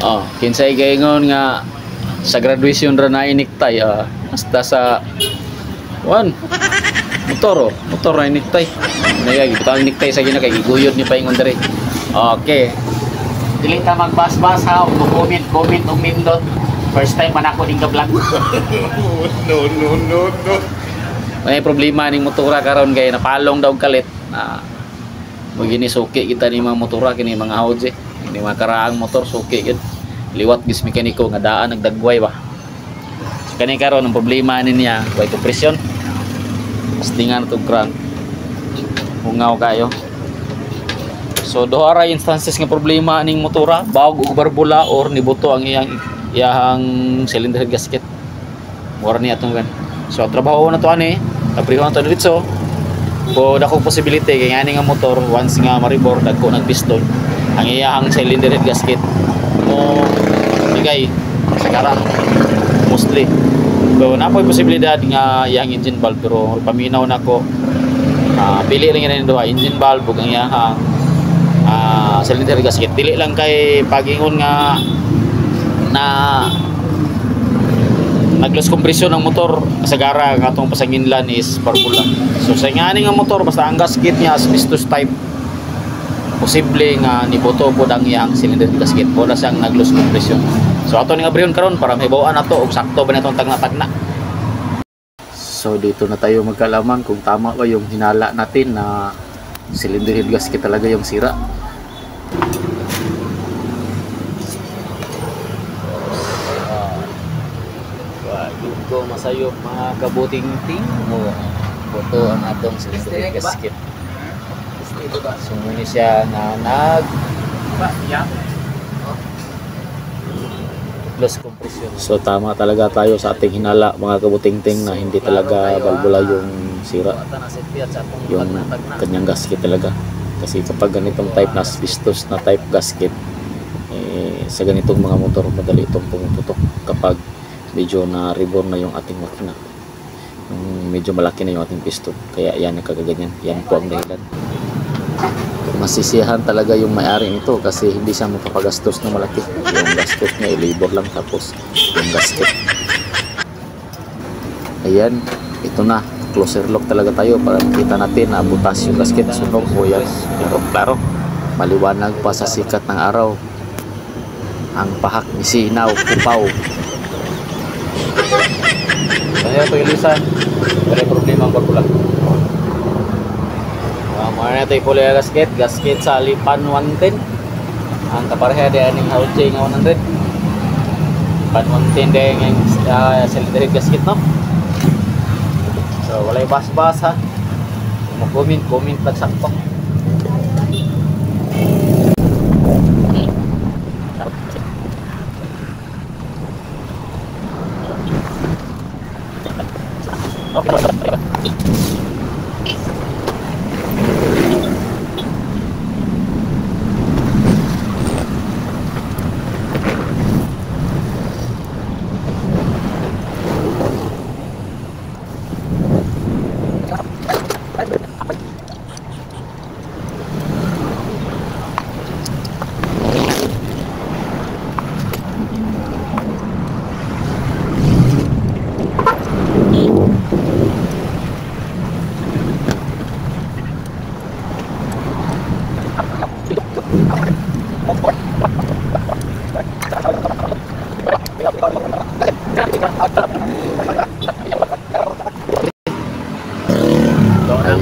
Oh, kinsay gaingon nga sa graduation ra na iniktay hasta sa motor na iniktay. Naya gibutang iniktay sa gina kay giguyod ni paingon diri. Okay. Dili ta magbas-bas ha, comment og nindot. First time man ako ning ka-vlog. No. May problema ning motora karon kay napalong daw kalit. Mo gini suki kita ni mga motora kini mga Audi. Ini mga karaang motor suki gid. Liwat gis mekaniko nga daan nagdagway ba. Kani karon ang problema niya, way kompresyon. Stingan to crank. Hungaw kayo. So duha ra instances nga problema ning motora, bawog og barbula or nibuto ang iyang cylinder head gasket. Mura ni atong gan. So trabaho na to ani, abriho na to diretso. Ko dako possibility kay ngani nga motor once nga maribor dagko nagpiston ang iyang cylinder head gasket mo bigay sa kara mostly. So napoy posibilidad nga iyang engine valve pero paminaw nako pili rin nga duha engine valve ug ang iyang cylinder gasket. Dili lang kay pagingon nga na nag-loss compression ng motor sa gara nga atong pasanginlan is barbula. So sa ngani nga motor basta ang gasket niya asbestos type posible nga nibuto pod ang iyang cylinder gasket wala siyang nag-loss compression. So ato ning abrihon karon para mahibaw-an nato og sakto ba natong tagna-tagna. So dito na tayo magkalaman kung tama ba yung hinala natin na cylinder head gasket talaga yung sira. Ko masayop mga kabuting ting mo boto ang atong cylinder head gasket. So muna siya na loss compression. So tama talaga tayo sa ating hinala mga kabuting ting na hindi talaga balbula yung sira yung kanyang gasket talaga. Kasi kapag ganitong type na asbestos na type gasket sa ganitong mga motor madali itong pumuputok kapag medyo na reborn na yung ating makina, medyo malaki na yung ating piston, kaya yan nagkagaganyan. Yan po ang dahilan. Masisiyahan talaga yung may-ari nito kasi hindi siya makapagastos ng malaki. Yung gastos niya i-labor lang tapos yung gasket. Ayan, ito na, closer look talaga tayo para makita natin na butas yung gasket. Sunog po yan, pero klaro maliwanag pa sa sikat ng araw ang pahak ni sinaw kupaw. Kaya ito ilisan, wala problema ang barbula. Muna na ito ipuli gasket sa Lipan 110. Ang kapareha di aning Audi nga 100. Lipan 110 di ang cylinder head gasket no. So walay bas-bas ha. Comment lang sakto.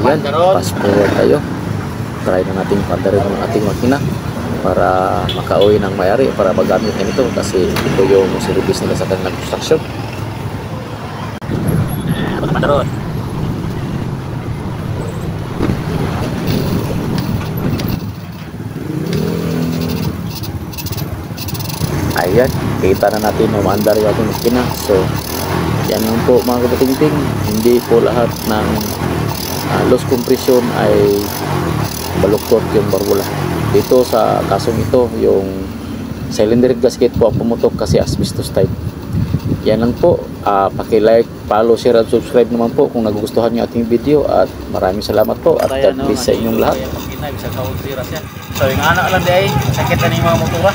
Ayan, fast forward tayo. Try na natin pandarin ng ating makina para makauwi ng may-ari para magamit na ito kasi ito yung service nila sa kanilang construction. Pandaron. Ayan, kita na natin umandar yung ating makina. So yan lang po mga kabating-ting, hindi po lahat ng loss compression ay baluktot yung barbula. Dito sa kasong ito, yung cylinder gasket po ang pumutok kasi asbestos type. Yan lang po, paki-like, follow, share at subscribe naman po kung nagugustuhan nyo ating video at maraming salamat po at God bless sa inyong lahat. So yung anak lang di ay sakit na yung mga motora.